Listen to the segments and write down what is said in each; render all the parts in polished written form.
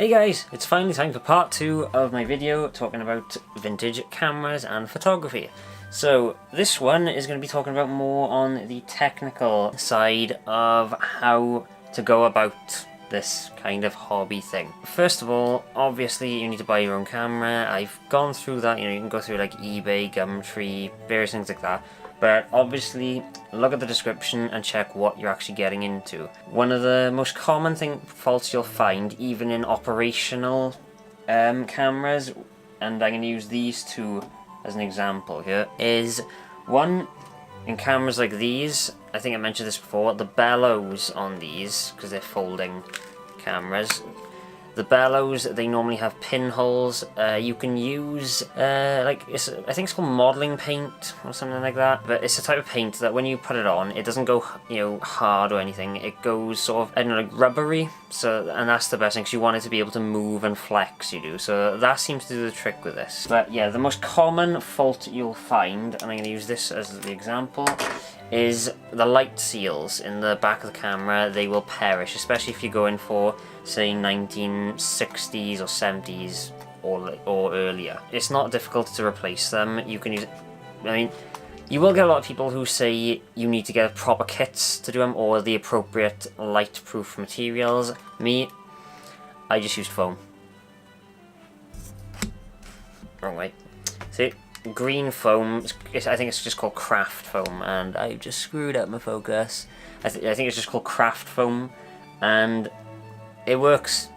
Hey guys, it's finally time for part 2 of my video talking about vintage cameras and photography. So this one is going to be talking about more on the technical side of how to go about this kind of hobby thing. First of all, obviously you need to buy your own camera. I've gone through that, you can go through like eBay, Gumtree, various things like that. But obviously, look at the description and check what you're actually getting into. One of the most common faults you'll find, even in operational cameras, and I'm going to use these two as an example here, is one, in cameras like these, I think I mentioned this before, the bellows on these, because they're folding cameras, the bellows, they normally have pinholes. You can use, I think it's called modeling paint or something like that. But it's a type of paint that when you put it on, it doesn't go, hard or anything. It goes sort of, I don't know, like rubbery. So, and that's the best thing, because you want it to be able to move and flex, you do. So that seems to do the trick with this. But yeah, the most common fault you'll find, and I'm going to use this as the example, is the light seals in the back of the camera. They will perish, especially if you're going for, say, 1960s or 70s or earlier. It's not difficult to replace them. You can use, you will get a lot of people who say you need to get proper kits to do them or the appropriate light-proof materials. Me, I just used foam. Wrong way. See? Green foam, I think it's just called craft foam, and I just screwed up my focus. I think it's just called craft foam, and it works.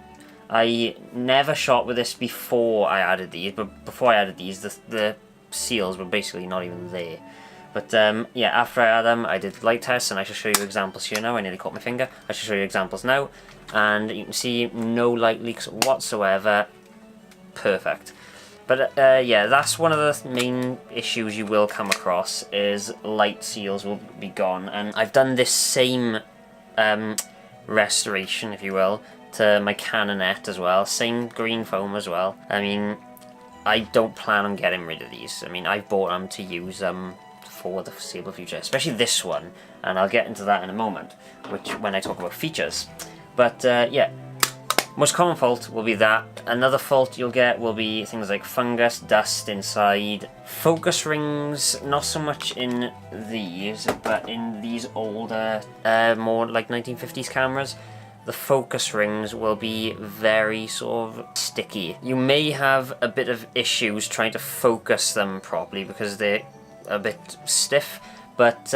I never shot with this before I added these, but before I added these, the seals were basically not even there. But yeah, after I added them, I did light tests, and I shall show you examples here now. I nearly caught my finger. I shall show you examples now, and you can see no light leaks whatsoever. Perfect. But yeah, that's one of the main issues you will come across, is light seals will be gone. And I've done this same restoration, if you will, to my Canonette as well. Same green foam as well. I don't plan on getting rid of these. I've bought them to use them for the foreseeable future, especially this one. And I'll get into that in a moment, when I talk about features. But yeah. Most common fault will be that. Another fault you'll get will be things like fungus, dust inside. Focus rings, not so much in these, but in these older, more like 1950s cameras, the focus rings will be very sort of sticky. You may have a bit of issues trying to focus them properly because they're a bit stiff. But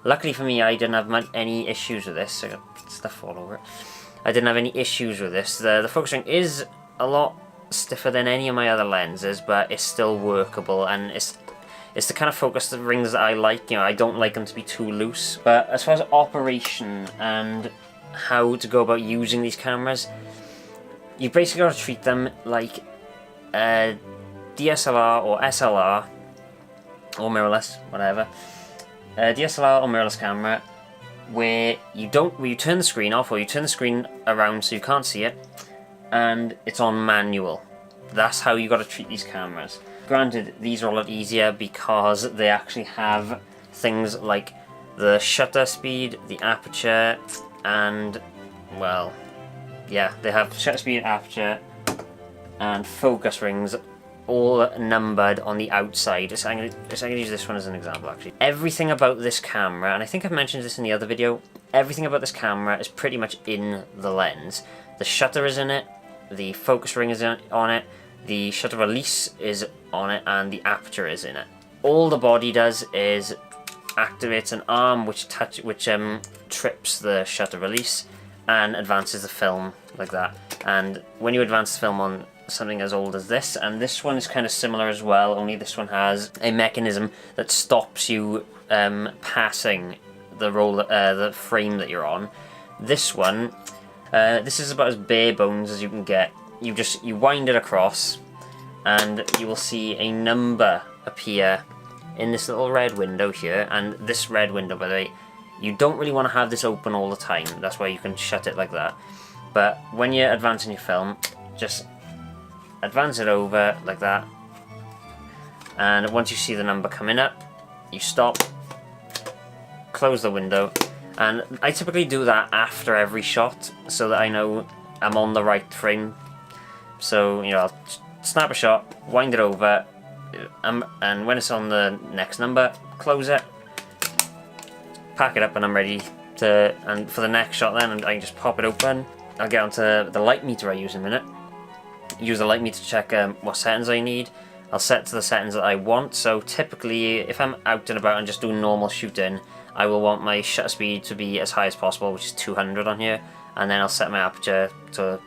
luckily for me, I didn't have any issues with this. I got stuff all over it. I didn't have any issues with this. The focus ring is a lot stiffer than any of my other lenses, but it's still workable, and it's the kind of focus rings that I like. I don't like them to be too loose. But as far as operation and how to go about using these cameras, you basically got to treat them like a DSLR or SLR. Or mirrorless, whatever. DSLR or mirrorless camera, where you turn the screen off, or you turn the screen around so you can't see it, and it's on manual. That's how you got to treat these cameras. Granted, these are a lot easier because they actually have things like the shutter speed, the aperture, and, well, yeah, they have shutter speed, aperture, and focus rings all numbered on the outside. So I'm going to use this one as an example, actually. Everything about this camera, and I think I've mentioned this in the other video, everything about this camera is pretty much in the lens. The shutter is in it, the focus ring is on it, the shutter release is on it, and the aperture is in it. All the body does is activates an arm which trips the shutter release and advances the film like that. And when you advance the film on something as old as this, and this one is kind of similar as well, only this one has a mechanism that stops you passing the frame that you're on. This one, this is about as bare bones as you can get. You wind it across, and you will see a number appear in this little red window here. And this red window, by the way, you don't really want to have this open all the time. That's why you can shut it like that. But when you're advancing your film, just advance it over like that, and once you see the number coming up, you stop, close the window, And I typically do that after every shot so that I know I'm on the right frame. So, you know, I'll snap a shot, wind it over, and when it's on the next number, close it, pack it up, and I'm ready to, and for the next shot then, I can just pop it open. I'll get onto the light meter I use in a minute. Use the light meter to check what settings I need. I'll set to the settings that I want. So typically, if I'm out and about and just doing normal shooting, I will want my shutter speed to be as high as possible, which is 200 on here, and then I'll set my aperture to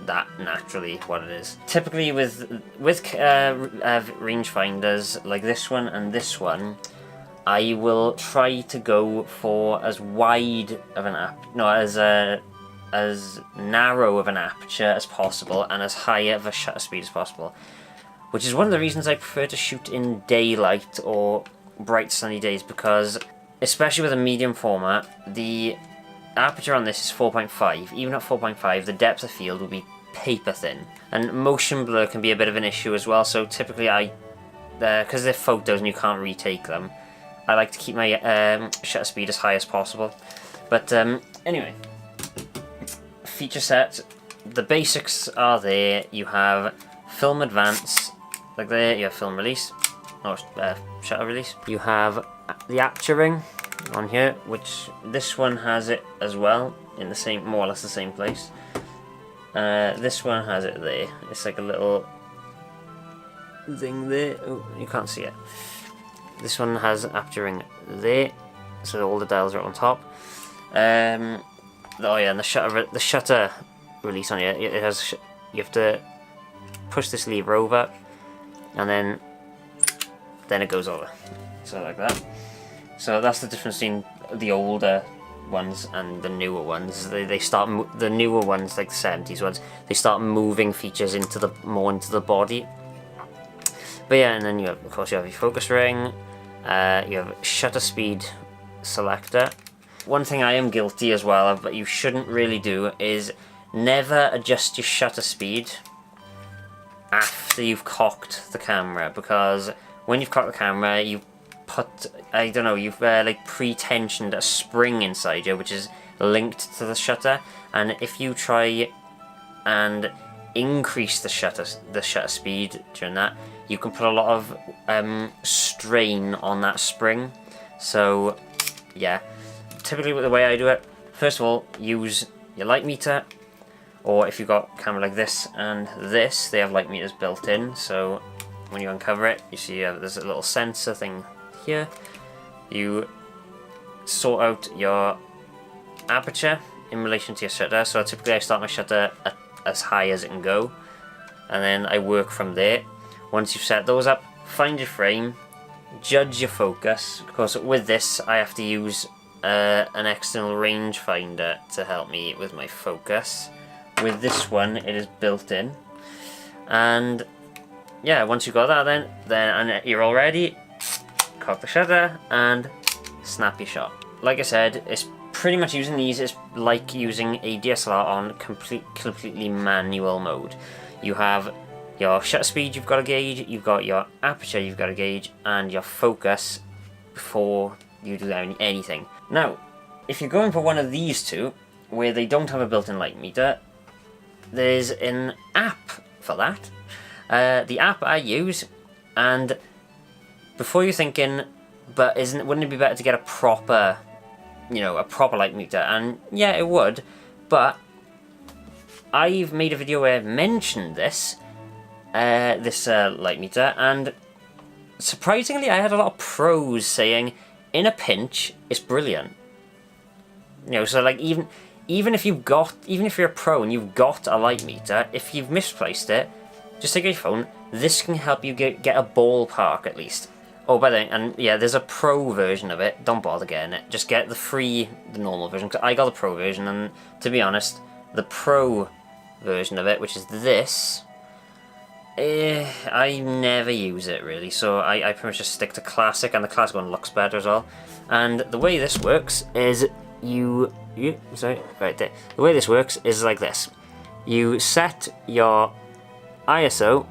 that naturally what it is. Typically with rangefinders like this one and this one, I will try to go for as wide of an as narrow of an aperture as possible and as high of a shutter speed as possible, which is one of the reasons I prefer to shoot in daylight or bright sunny days, because especially with a medium format, the aperture on this is 4.5. Even at 4.5, the depth of field will be paper thin, and motion blur can be a bit of an issue as well. So typically because they're photos and you can't retake them, I like to keep my shutter speed as high as possible. But anyway, feature set, the basics are there. You have film advance, like there, you have film release, or shutter release. You have the aperturing on here, which this one has it as well, in the same, more or less the same place. This one has it there. It's like a little thing there. Oh, you can't see it. This one has aperturing there, so all the dials are on top. Oh yeah, and the shutter release on here, it has, you have to push this lever over, and then it goes over, so like that. So that's the difference between the older ones and the newer ones. They start, the newer ones, like the 70s ones, they start moving features more into the body. But yeah, and then you have, of course, you have your focus ring. You have shutter speed selector. One thing I am guilty as well of, but you shouldn't really do, is never adjust your shutter speed after you've cocked the camera, because when you've cocked the camera, you put, I don't know, you've like pre-tensioned a spring inside you, which is linked to the shutter, and if you try and increase the shutter speed during that, you can put a lot of strain on that spring. So yeah, typically the way I do it, first of all, use your light meter, or if you've got a camera like this and this, they have light meters built in, so when you uncover it, you see there's a little sensor thing here. You sort out your aperture in relation to your shutter, so typically I start my shutter at as high as it can go, and then I work from there. Once you've set those up, find your frame, judge your focus. Of course, with this I have to use an external rangefinder to help me with my focus. With this one, it is built in, and yeah, once you've got that, then you're all ready. Cock the shutter and snap your shot. Like I said, it's pretty much using these is like using a DSLR on completely manual mode. You have your shutter speed you've got to gauge, you've got your aperture you've got to gauge, and your focus before you do anything. Now, if you're going for one of these two, where they don't have a built-in light meter, there's an app for that. The app I use, and before you're thinking, but wouldn't it be better to get a proper light meter? And yeah, it would, but I've made a video where I've mentioned this light meter, and surprisingly I had a lot of pros saying in a pinch it's brilliant. So like even if you're a pro and you've got a light meter, if you've misplaced it, just take your phone. This can help you get a ballpark at least. Oh, by the way, and yeah, there's a pro version of it. Don't bother getting it. Just get the normal version. Cause I got the pro version, and to be honest, the pro version of it, which is this, I never use it really. So I pretty much just stick to classic, and the classic one looks better as well. And the way this works is the way this works is like this. You set your ISO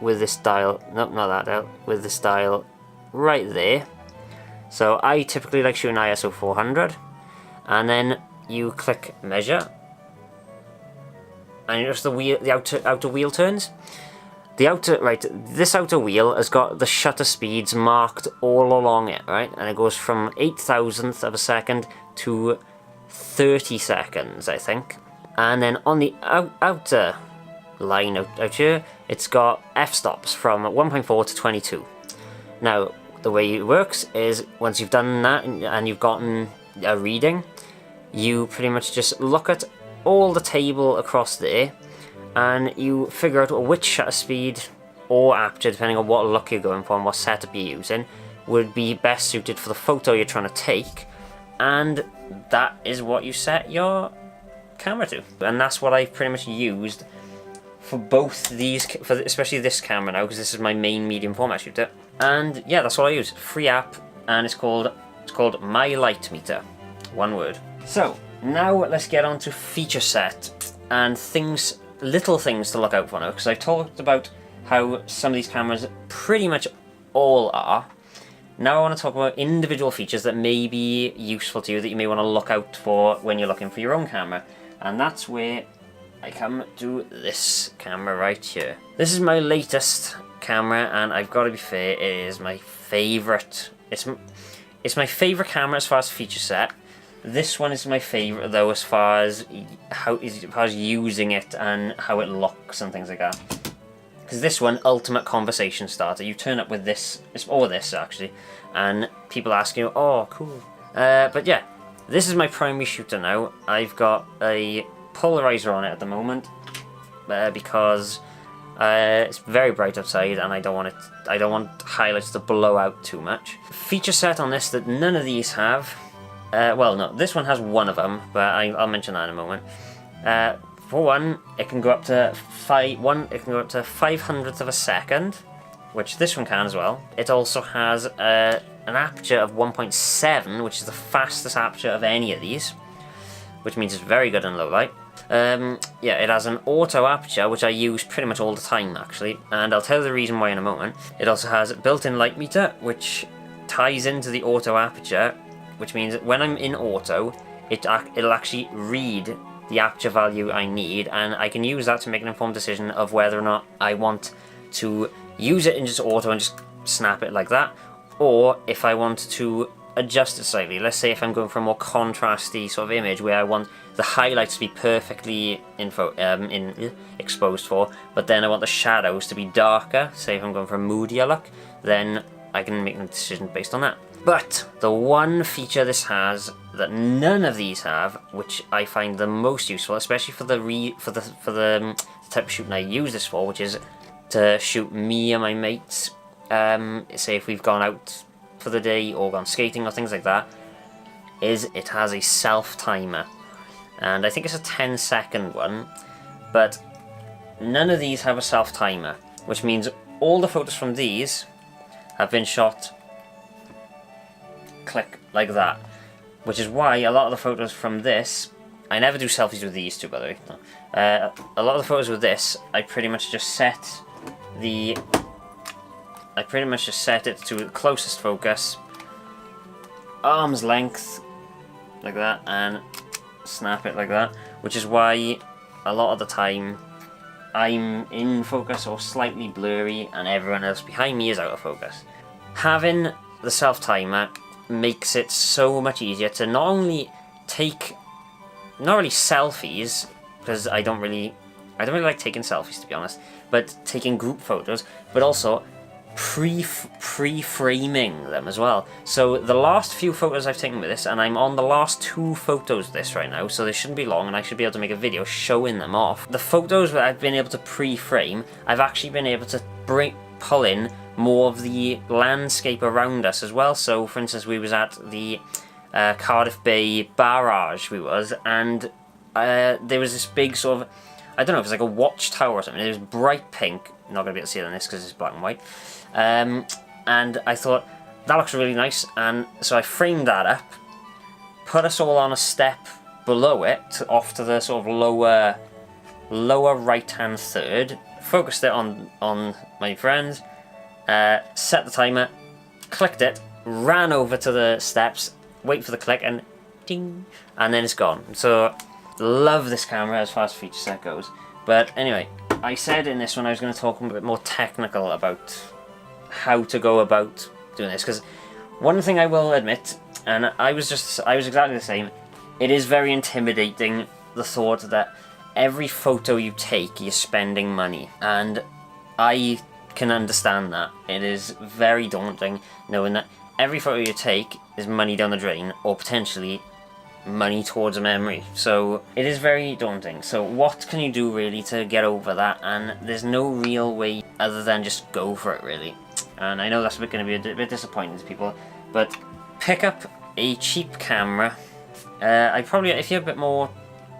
with this dial, nope, not that dial, with this dial right there. So I typically like shooting ISO 400, and then you click measure, and notice the outer wheel turns. This outer wheel has got the shutter speeds marked all along it, right? And it goes from 0.008 of a second to 30 seconds, I think. And then on the outer line out here, it's got f-stops from 1.4 to 22. Now, the way it works is once you've done that and you've gotten a reading, you pretty much just look at all the table across there, and you figure out which shutter speed or aperture, depending on what look you're going for and what setup you're using, would be best suited for the photo you're trying to take, and that is what you set your camera to. And that's what I've pretty much used for both these, especially this camera now, because this is my main medium format shooter. And yeah, that's what I use. Free app, and it's called My Light Meter. One word. So now let's get on to feature set and little things to look out for now, because I've talked about how some of these cameras pretty much all are. Now I want to talk about individual features that may be useful to you, that you may want to look out for when you're looking for your own camera. And that's where I come to this camera right here. This is my latest camera, and I've got to be fair, it is my favourite. It's my favourite camera as far as feature set. This one is my favourite though, as far as using it and how it looks and things like that. Because this one, ultimate conversation starter. You turn up with this, or this actually, and people ask you, "Oh, cool." But yeah, this is my primary shooter now. I've got a polarizer on it at the moment because it's very bright outside, and I don't want highlights to blow out too much. Feature set on this that none of these have. Well, no, this one has one of them, but I'll mention that in a moment. For one, it can go up to 5/100th of a second, which this one can as well. It also has an aperture of 1.7, which is the fastest aperture of any of these, which means it's very good in low light. Yeah, it has an auto aperture, which I use pretty much all the time actually, and I'll tell you the reason why in a moment. It also has a built-in light meter, which ties into the auto aperture, which means that when I'm in auto, it'll actually read the aperture value I need, and I can use that to make an informed decision of whether or not I want to use it in just auto and just snap it like that, or if I want to adjust it slightly. Let's say if I'm going for a more contrasty sort of image where I want the highlights to be perfectly exposed for, but then I want the shadows to be darker, say if I'm going for a moodier look, then I can make a decision based on that. But the one feature this has that none of these have, which I find the most useful, especially for the type of shooting I use this for, which is to shoot me and my mates. Say if we've gone out for the day or gone skating or things like that, is it has a self timer, and I think it's a 10-second one, but none of these have a self timer, which means all the photos from these have been shot click like that, which is why a lot of the photos from this, I never do selfies with these two, by the way. No. A lot of the photos with this, I pretty much just set it to the closest focus, arm's length, like that, and snap it like that, which is why a lot of the time I'm in focus or slightly blurry and everyone else behind me is out of focus. Having the self timer makes it so much easier to not only take, not really selfies, because I don't really like taking selfies, to be honest, but taking group photos, but also pre-framing them as well. So the last few photos I've taken with this, and I'm on the last 2 photos of this right now, so they shouldn't be long, and I should be able to make a video showing them off. The photos that I've been able to pre-frame, I've actually been able to pull in more of the landscape around us as well. So for instance, we was at the Cardiff Bay barrage and there was this big sort of, I don't know if it's like a watchtower or something. It was bright pink, not going to be able to see it on this because it's black and white, and I thought that looks really nice, and so I framed that up, put us all on a step below it, off to the sort of lower right hand third, focused it on my friends, set the timer, clicked it, ran over to the steps, wait for the click, and ding, and then it's gone. So, love this camera as far as feature set goes. But anyway, I said in this one I was going to talk a bit more technical about how to go about doing this, because one thing I will admit, and I was exactly the same, it is very intimidating, the thought that every photo you take, you're spending money, and I can understand that. It is very daunting knowing that every photo you take is money down the drain, or potentially money towards a memory. So it is very daunting. So what can you do really to get over that? And there's no real way other than just go for it, really. And I know that's going to be a bit disappointing to people, but pick up a cheap camera. I probably, if you're a bit more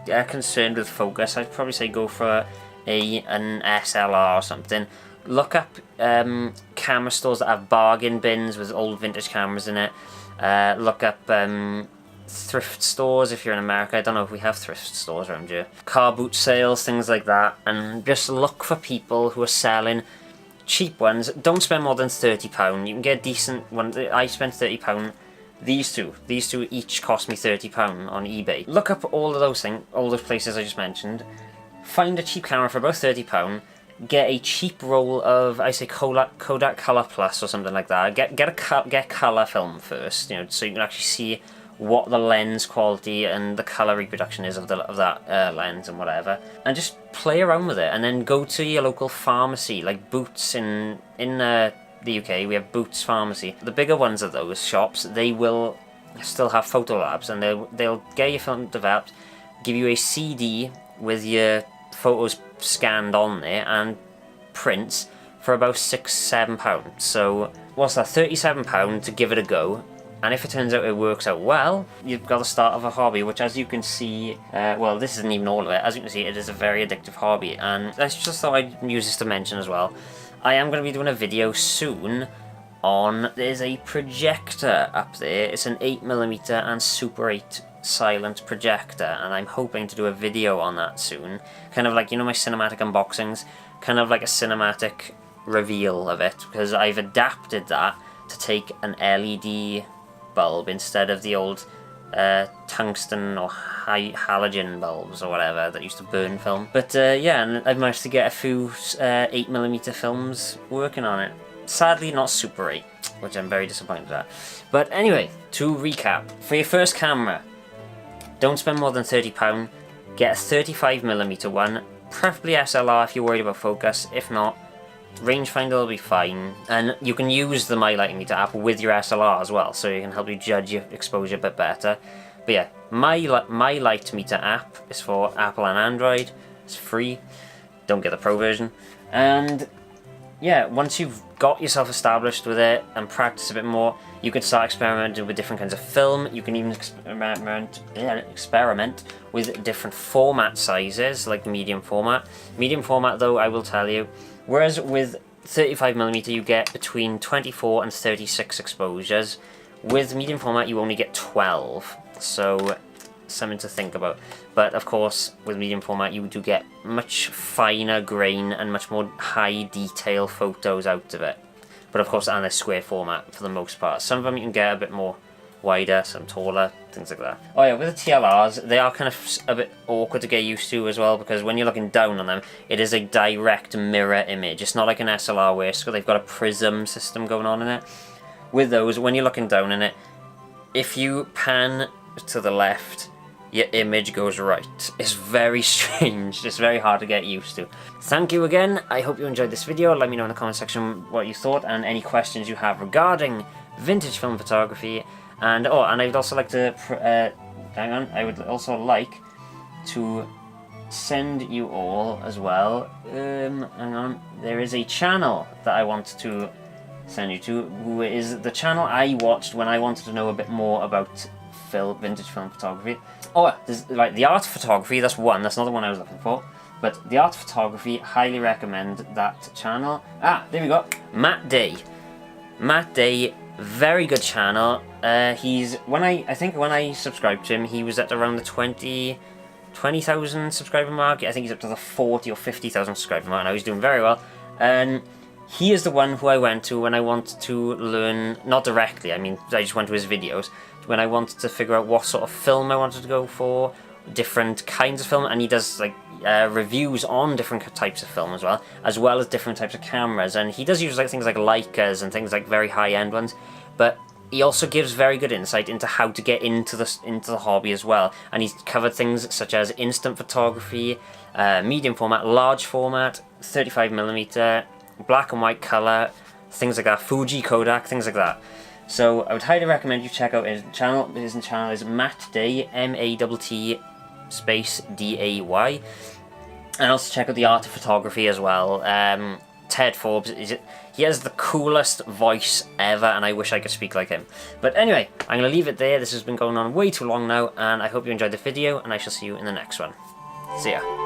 concerned with focus, I'd probably say go for an SLR or something. Look up camera stores that have bargain bins with old vintage cameras in it. Look up thrift stores if you're in America. I don't know if we have thrift stores around here. Car boot sales, things like that. And just look for people who are selling cheap ones. Don't spend more than £30. You can get decent ones. I spent £30. These two each cost me £30 on eBay. Look up all of those things, all those places I just mentioned. Find a cheap camera for about £30. Get a cheap roll of, I say, Kodak Color Plus or something like that. Get color film first, you know, so you can actually see what the lens quality and the color reproduction is of that lens and whatever, and just play around with it. And then go to your local pharmacy, like Boots in the UK. We have Boots Pharmacy. The bigger ones of those shops, they will still have photo labs, and they'll get your film developed, give you a CD with your photos scanned on there and prints for about £6-7. So what's that, £37 to give it a go. And if it turns out it works out well, you've got the start of a hobby, which, as you can see, well, this isn't even all of it. As you can see, it is a very addictive hobby. And I just thought I'd use this to mention as well. I am going to be doing a video soon on, there's a projector up there. It's an 8mm and Super 8 silent projector, and I'm hoping to do a video on that soon. Kind of like, you know, my cinematic unboxings, kind of like a cinematic reveal of it, because I've adapted that to take an LED bulb instead of the old tungsten or halogen bulbs or whatever that used to burn film. But yeah, and I've managed to get a few 8mm films working on it. Sadly not Super 8, which I'm very disappointed at. But anyway, to recap, for your first camera, don't spend more than £30. Get a 35mm one, preferably SLR if you're worried about focus. If not, rangefinder will be fine, and you can use the My Light Meter app with your SLR as well, so it can help you judge your exposure a bit better. But yeah, My Light Meter app is for Apple and Android. It's free. Don't get the pro version. And yeah, once you've got yourself established with it and practice a bit more, you can start experimenting with different kinds of film. You can even experiment with different format sizes, like medium format. Medium format, though, I will tell you, whereas with 35mm you get between 24 and 36 exposures, with medium format you only get 12, so something to think about. But of course, with medium format you do get much finer grain and much more high detail photos out of it. But of course, and a square format for the most part. Some of them you can get a bit more wider, some taller, things like that. Oh yeah, with the TLRs, they are kind of a bit awkward to get used to as well, because when you're looking down on them, it is a direct mirror image. It's not like an SLR where they've got a prism system going on in it. With those, when you're looking down in it, if you pan to the left, your image goes right. It's very strange. It's very hard to get used to. Thank you again. I hope you enjoyed this video. Let me know in the comment section what you thought and any questions you have regarding vintage film photography. And oh, and I'd also like to I would also like to send you all as well. Hang on. There is a channel that I want to send you to, who is the channel I watched when I wanted to know a bit more about vintage film photography. Oh, right, the art photography, that's one, that's not the one I was looking for. But the art photography, highly recommend that channel. Ah, there we go. Matt Day. Matt Day, very good channel. I think when I subscribed to him, he was at around the 20,000 subscriber mark. I think he's up to the 40 or 50,000 subscriber mark now. He's doing very well. And he is the one who I went to when I wanted to learn, not directly, I mean, I just went to his videos, when I wanted to figure out what sort of film I wanted to go for, different kinds of film, and he does like reviews on different types of film as well as different types of cameras, and he does use like things like Leicas and things like very high-end ones, but he also gives very good insight into how to get into the hobby as well, and he's covered things such as instant photography, medium format, large format, 35mm, black and white colour, things like that, Fuji, Kodak, things like that. So I would highly recommend you check out his channel. His channel is Matt Day, MATT space DAY, and also check out the art of photography as well. Ted Forbes, he has the coolest voice ever, and I wish I could speak like him. But anyway, I'm going to leave it there. This has been going on way too long now, and I hope you enjoyed the video, and I shall see you in the next one. See ya.